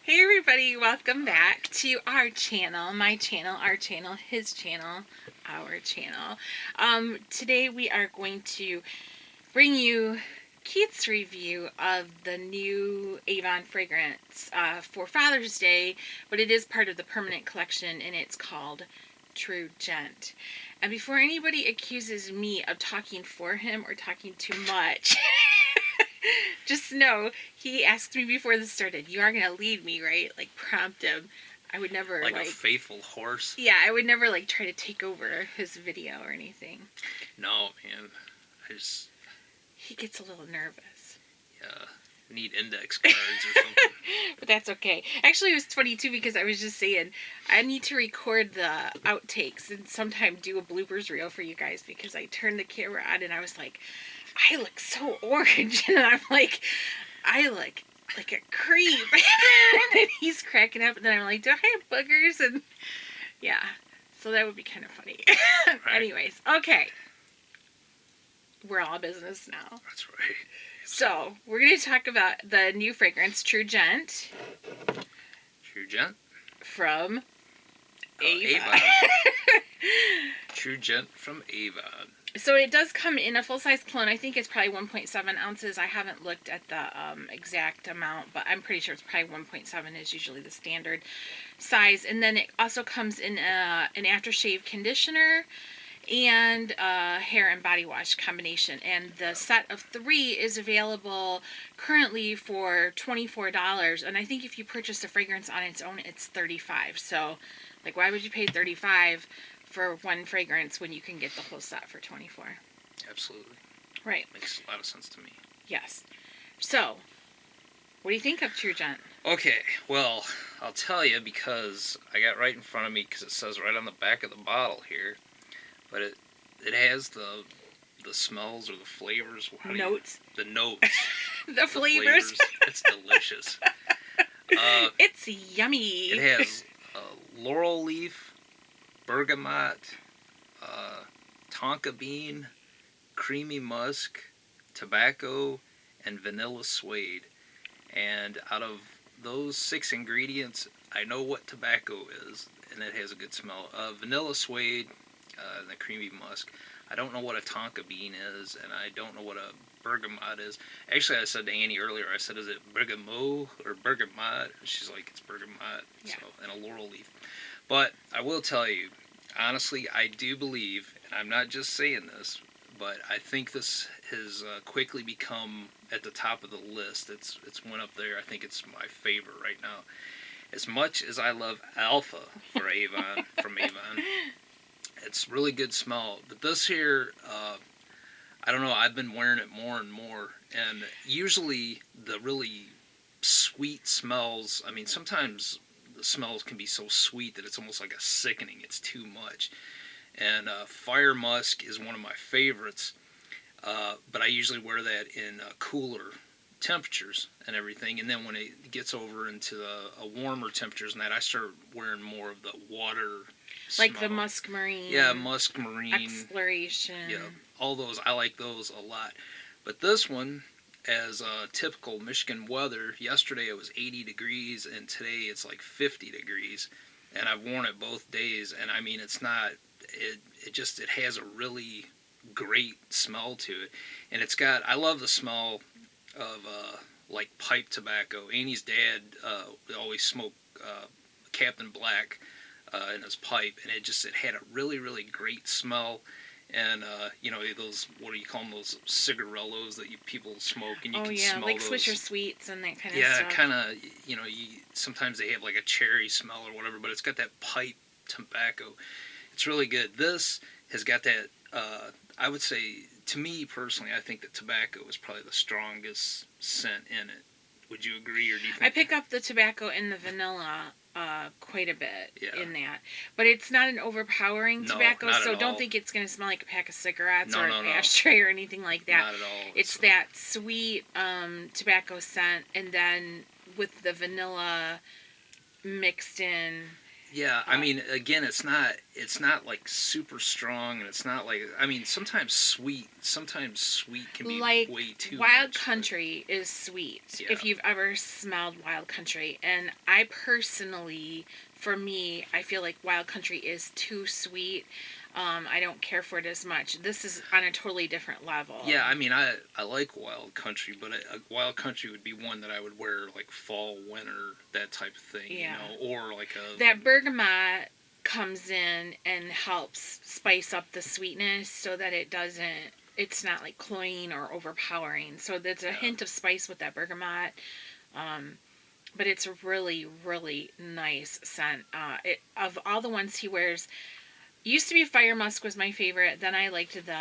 Hey everybody, welcome back to our channel, my channel, our channel, his channel, our channel. Today we are going to bring you Keith's review of the new Avon fragrance for Father's Day, but it is part of the permanent collection and it's called True Gent. And before anybody accuses me of talking for him or talking too much, just know, he asked me before this started, you are going to lead me, right? Like, prompt him. I would never, like a faithful horse? Yeah, I would never, try to take over his video or anything. No, man. He gets a little nervous. Yeah, need index cards or something. But that's okay. Actually, it was 22 because I was just saying, I need to record the outtakes and sometime do a bloopers reel for you guys because I turned the camera on and I was like, I look so orange. And I'm like, I look like a creep. And he's cracking up. And then I'm like, do I have boogers? And yeah, so that would be kind of funny. Right. Anyways, okay. We're all business now. That's right. So, we're going to talk about the new fragrance, True Gent. True Gent? From Avon. True Gent from Avon. So it does come in a full-size cologne. I think it's probably 1.7 ounces. I haven't looked at the exact amount, but I'm pretty sure it's probably 1.7 is usually the standard size. And then it also comes in an aftershave conditioner and hair and body wash combination. And the set of 3 is available currently for $24. And I think if you purchase the fragrance on its own, it's $35. So, why would you pay $35 for one fragrance when you can get the whole set for $24? Absolutely. Right. Makes a lot of sense to me. Yes. So, what do you think of True Gent? Okay, well, I'll tell you because I got right in front of me because it says right on the back of the bottle here, but it has the smells or the flavors. Notes. The notes. The flavors. It's delicious. It's yummy. It has laurel leaf, bergamot, tonka bean, creamy musk, tobacco, and vanilla suede. And out of those 6 ingredients, I know what tobacco is, and it has a good smell. Vanilla suede, and the creamy musk. I don't know what a tonka bean is, and I don't know what a bergamot is. Actually, I said to Annie earlier, I said, is it bergamot or bergamot? And she's like, it's bergamot, yeah. So, and a laurel leaf. But I will tell you, honestly, I do believe, and I'm not just saying this, but I think this has quickly become at the top of the list. It's went up there. I think it's my favorite right now. As much as I love Alpha for Avon, from Avon, it's really good smell. But this here, I don't know, I've been wearing it more and more. And usually the really sweet smells, I mean, sometimes the smells can be so sweet that it's almost like a sickening. It's too much. And fire musk is one of my favorites. But I usually wear that in cooler temperatures and everything. And then when it gets over into the warmer temperatures and that, I start wearing more of the water like smell. the musk marine. Yeah, musk marine. Exploration. Yeah, all those. I like those a lot. But this one, as typical Michigan weather, yesterday it was 80 degrees and today it's like 50 degrees. And I've worn it both days. And I mean, it's not, it has a really great smell to it. And it's got, I love the smell of like pipe tobacco. Annie's dad always smoked Captain Black in his pipe, and it had a really, really great smell. And those, what do you call them, those cigarellos that people smoke, and you can smell like those. Swisher Sweets and that kind of yeah, stuff. Yeah, kind of, sometimes they have like a cherry smell or whatever, but it's got that pipe tobacco. It's really good. This has got that, I would say, to me personally, I think that tobacco is probably the strongest scent in it. Would you agree, or do you think? I pick up the tobacco and the vanilla quite a bit in that. But it's not an overpowering tobacco, so don't think it's going to smell like a pack of cigarettes or an ashtray or anything like that. Not at all. It's that sweet tobacco scent, and then with the vanilla mixed in, Yeah, I mean, again, it's not like super strong, and it's not like, I mean, sometimes sweet can be Like way too Wild much. Country is sweet. Yeah. If you've ever smelled Wild Country, and I personally, for me, I feel like Wild Country is too sweet. I don't care for it as much. This is on a totally different level. Yeah, I mean, I like Wild Country, but a Wild Country would be one that I would wear like fall, winter, that type of thing, Yeah. or like a That bergamot comes in and helps spice up the sweetness so that it's not like cloying or overpowering. So there's a hint of spice with that bergamot. But it's a really, really nice scent. Of all the ones he wears, used to be Fire Musk was my favorite. Then I liked the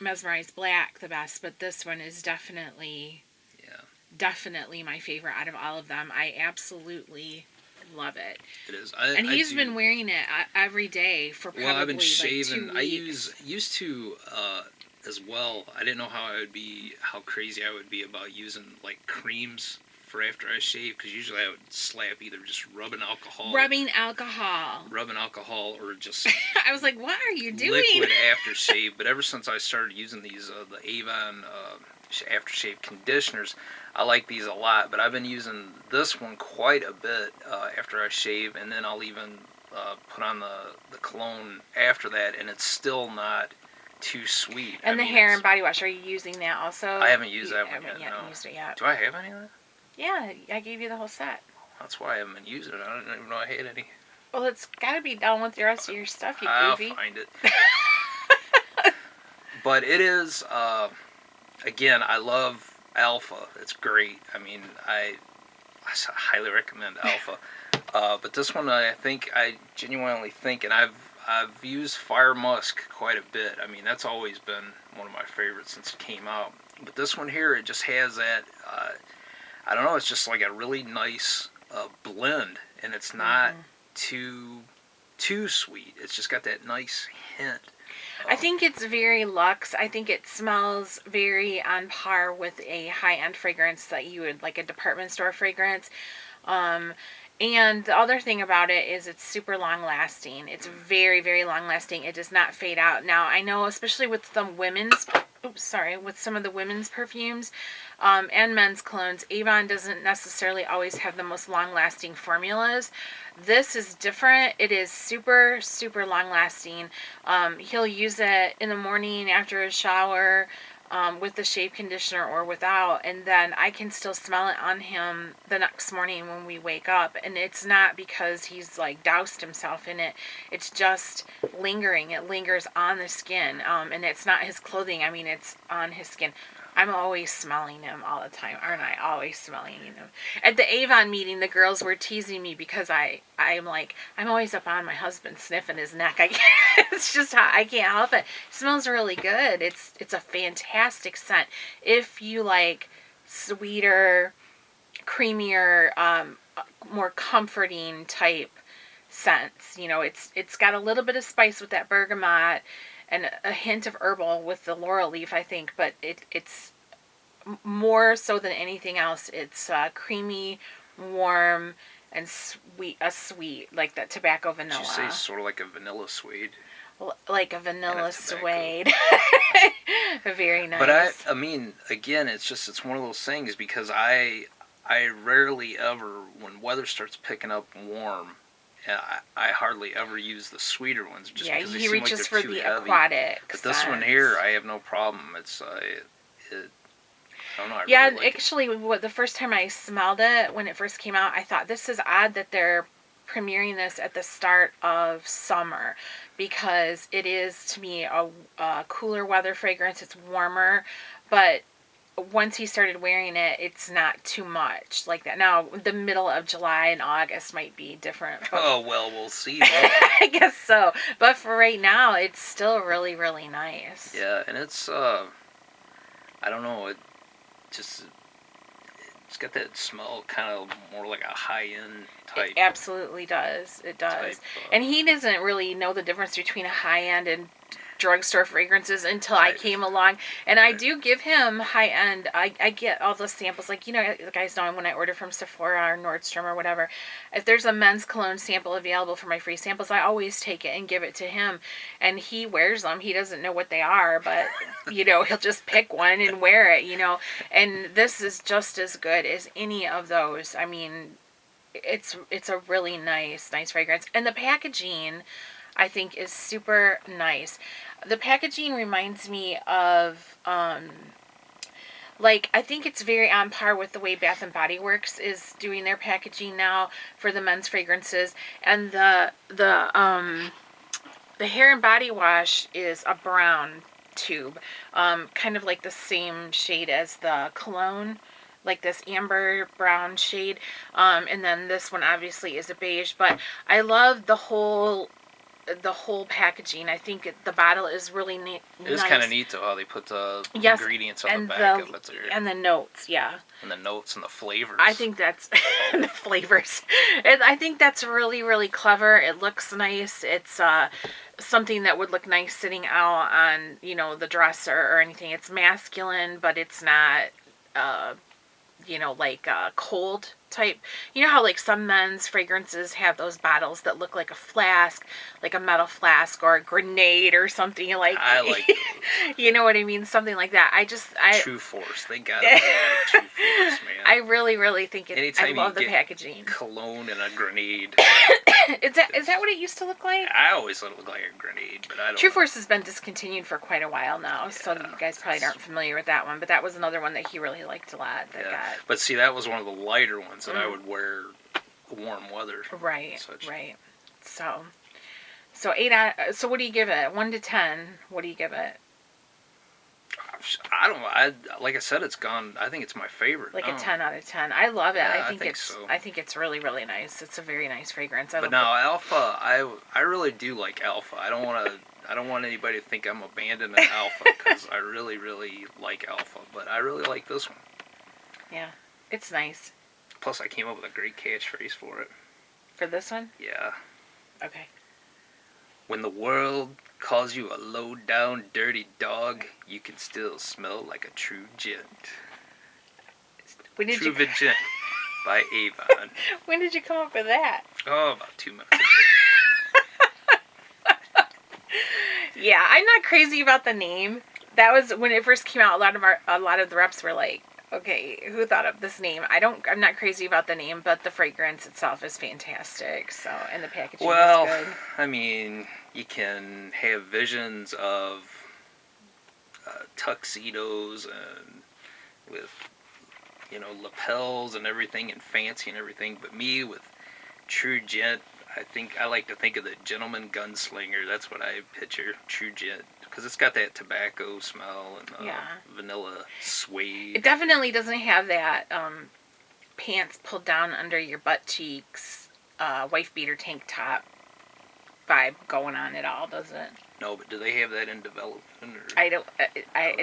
Mesmerized Black the best, but this one is definitely my favorite out of all of them. I absolutely love it. It is. And he's been wearing it every day for probably I've been shaving. like 2 weeks. Used to as well. I didn't know how crazy I would be about using like creams for after I shave, because usually I would slap either just rubbing alcohol, or just I was like, what are you doing? liquid aftershave. But ever since I started using these the Avon aftershave conditioners, I like these a lot. But I've been using this one quite a bit after I shave, and then I'll even put on the cologne after that, and it's still not too sweet. And the hair and body wash, are you using that also? I haven't used that one yet. No. Used it yet. Do I have any of that? Yeah, I gave you the whole set. That's why I haven't been using it. I didn't even know I had any. Well, it's got to be done with the rest of your stuff, you I'll goofy. find it. But it is, again, I love Alpha. It's great. I mean, I highly recommend Alpha. But this one, I genuinely think, and I've used Fire Musk quite a bit. I mean, that's always been one of my favorites since it came out. But this one here, it just has that, I don't know, it's just like a really nice blend, and it's not too sweet. It's just got that nice hint. I think it's very luxe. I think it smells very on par with a high-end fragrance that you would, like a department store fragrance. And the other thing about it is it's super long-lasting. It's very, very long-lasting. It does not fade out. Now, I know, especially with some with some of the women's perfumes and men's colognes, Avon doesn't necessarily always have the most long-lasting formulas. This is different. It is super, super long-lasting. He'll use it in the morning after a shower, with the shave conditioner or without, and then I can still smell it on him the next morning when we wake up. And it's not because he's like doused himself in it. It's just lingering. It lingers on the skin, and it's not his clothing. I mean, it's on his skin. I'm always smelling him all the time, aren't I? Always smelling him. At the Avon meeting, the girls were teasing me because I'm always up on my husband sniffing his neck. It's just how I can't help it. It smells really good. It's a fantastic scent. If you like sweeter, creamier, more comforting type scents, it's got a little bit of spice with that bergamot and a hint of herbal with the laurel leaf, I think, but it's more so than anything else. It's creamy, warm, and sweet, like that tobacco vanilla. Did you say sort of like a vanilla suede? Like a vanilla suede. Very nice. But I mean, again, it's one of those things, because I rarely ever, when weather starts picking up warm, I hardly ever use the sweeter ones, just because they seem like they're too heavy. He reaches for the aquatic But this one here, I have no problem. It's I don't know. I yeah, really like actually, the first time I smelled it when it first came out, I thought this is odd that they're premiering this at the start of summer, because it is, to me, a cooler weather fragrance. It's warmer, but once he started wearing it, it's not too much like that. Now, the middle of July and August might be different. Oh, well, we'll see. I guess so. But for right now, it's still really, really nice. Yeah, and it's, I don't know, it's got that smell, kind of more like a high-end type. It absolutely does. It does. And he doesn't really know the difference between a high-end and drugstore fragrances until I came along. And I do give him high end. I get all the samples. Like, you know, the guys know when I order from Sephora or Nordstrom or whatever, if there's a men's cologne sample available for my free samples, I always take it and give it to him. And he wears them. He doesn't know what they are, but, you know, he'll just pick one and wear it, you know. And this is just as good as any of those. I mean, it's a really nice fragrance. And the packaging, I think, is super nice. The packaging reminds me of, like, I think it's very on par with the way Bath and Body Works is doing their packaging now for the men's fragrances. And the hair and body wash is a brown tube, kind of like the same shade as the cologne, like this amber brown shade. And then this one obviously is a beige, but I love the whole packaging. I think the bottle is really neat. It is kind of neat though how they put the Yes, ingredients on and the back of it. and the notes, yeah. And the notes and the flavors. I think that's the flavors. And I think that's really, really clever. It looks nice. It's something that would look nice sitting out on, you know, the dresser or anything. It's masculine, but it's not, you know, like cold type. You know how like some men's fragrances have those bottles that look like a flask, like a metal flask or a grenade or something like. I like those. You know what I mean? Something like that. True Force. They got it. True Force, man. I really, really think it. Anytime I love you the get packaging. Cologne and a grenade. Is that what it used to look like? I always thought it looked like a grenade, but I don't. True know. Force has been discontinued for quite a while now, so you guys probably aren't familiar with that one. But that was another one that he really liked a lot. But see, that was one of the lighter ones that I would wear warm weather. Right, right. So 8 out. So what do you give it? 1 to 10. What do you give it? I don't know. Like I said, it's gone. I think it's my favorite. Like a 10 out of 10. I love it. Yeah, I think it's. so. I think it's really, really nice. It's a very nice fragrance. But now Alpha, I really do like Alpha. I don't want anybody to think I'm abandoning Alpha because I really, really like Alpha. But I really like this one. Yeah, it's nice. Plus, I came up with a great catchphrase for it. For this one? Yeah. Okay. When the world calls you a low-down, dirty dog, you can still smell like a true gent. True Gent by Avon. When did you come up with that? Oh, about 2 months ago. Yeah, I'm not crazy about the name. That was when it first came out. A lot of the reps were like, "Okay, who thought of this name?" I'm not crazy about the name, but the fragrance itself is fantastic. So, and the packaging is good. I mean, you can have visions of tuxedos and with, you know, lapels and everything and fancy and everything. But me with True Gent, I like to think of the gentleman gunslinger. That's what I picture, True Gent. Because it's got that tobacco smell and vanilla suede. It definitely doesn't have that pants pulled down under your butt cheeks, wife beater tank top vibe going on at all, does it? No, but do they have that in development? Or? I don't.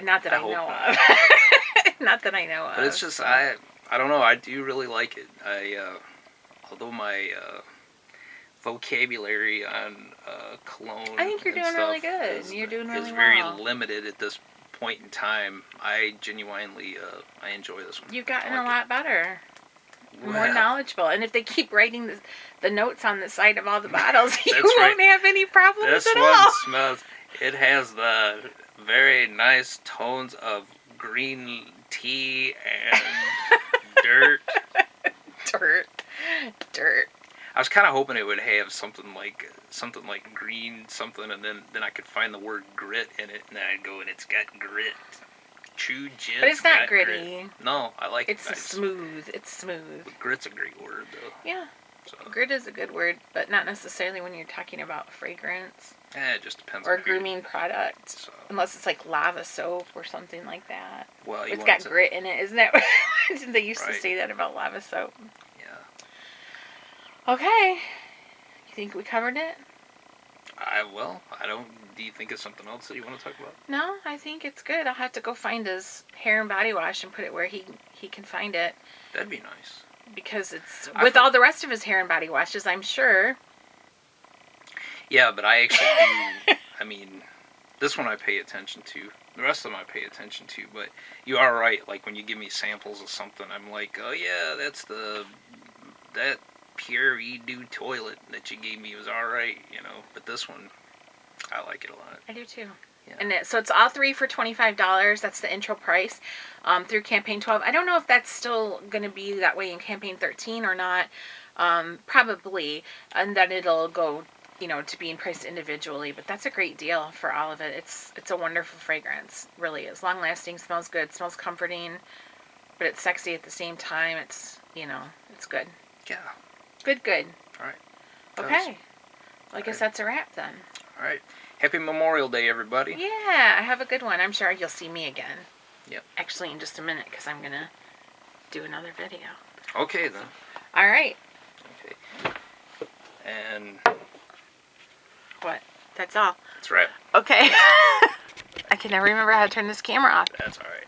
Not that I know of. Not that I know of. But it's just I don't know. I do really like it. Although my vocabulary on cologne, I think you're doing really good. You're doing really well. Is very limited at this point in time. I genuinely I enjoy this one. You've gotten a lot better. More knowledgeable, and if they keep writing the notes on the side of all the bottles, you won't have any problems this at all. all. This one smells. It has the very nice tones of green tea and dirt. Dirt. I was kind of hoping it would have something like green something, and then I could find the word grit in it, and then I'd go and it's got grit. True Gent. But it's not gritty. Grit. No, I like it. It's smooth. It's smooth. But grit's a great word, though. Yeah. So. Grit is a good word, but not necessarily when you're talking about fragrance. It just depends. Or a grooming product. So. Unless it's like lava soap or something like that. Well, it's got grit in it, isn't that? Didn't they used to say that about lava soap? Yeah. Okay. You think we covered it? I don't. Do you think of something else that you want to talk about? No, I think it's good. I'll have to go find his hair and body wash and put it where he can find it. That'd be nice. Because it's with all the rest of his hair and body washes, I'm sure. Yeah, but I actually do. I mean, This one I pay attention to. The rest of them I pay attention to. But you are right. Like when you give me samples of something, I'm like, oh yeah, that Pure Redo toilet that you gave me was all right, you know. But this one, I like it a lot. I do too. Yeah. And so it's all three for $25. That's the intro price through campaign 12. I don't know if that's still going to be that way in campaign 13 or not. Probably, and then it'll go, you know, to being priced individually. But that's a great deal for all of it. It's a wonderful fragrance, really is. Long lasting, smells good, smells comforting, but it's sexy at the same time. It's, you know, it's good. Yeah. Good. All right. Okay. Well, I guess that's a wrap then. All right. Happy Memorial Day, everybody. Yeah, have a good one. I'm sure you'll see me again. Yep. Actually, in just a minute, because I'm going to do another video. Okay, then. All right. Okay. And What? That's all. that's right. Okay. I can never remember how to turn this camera off. That's all right.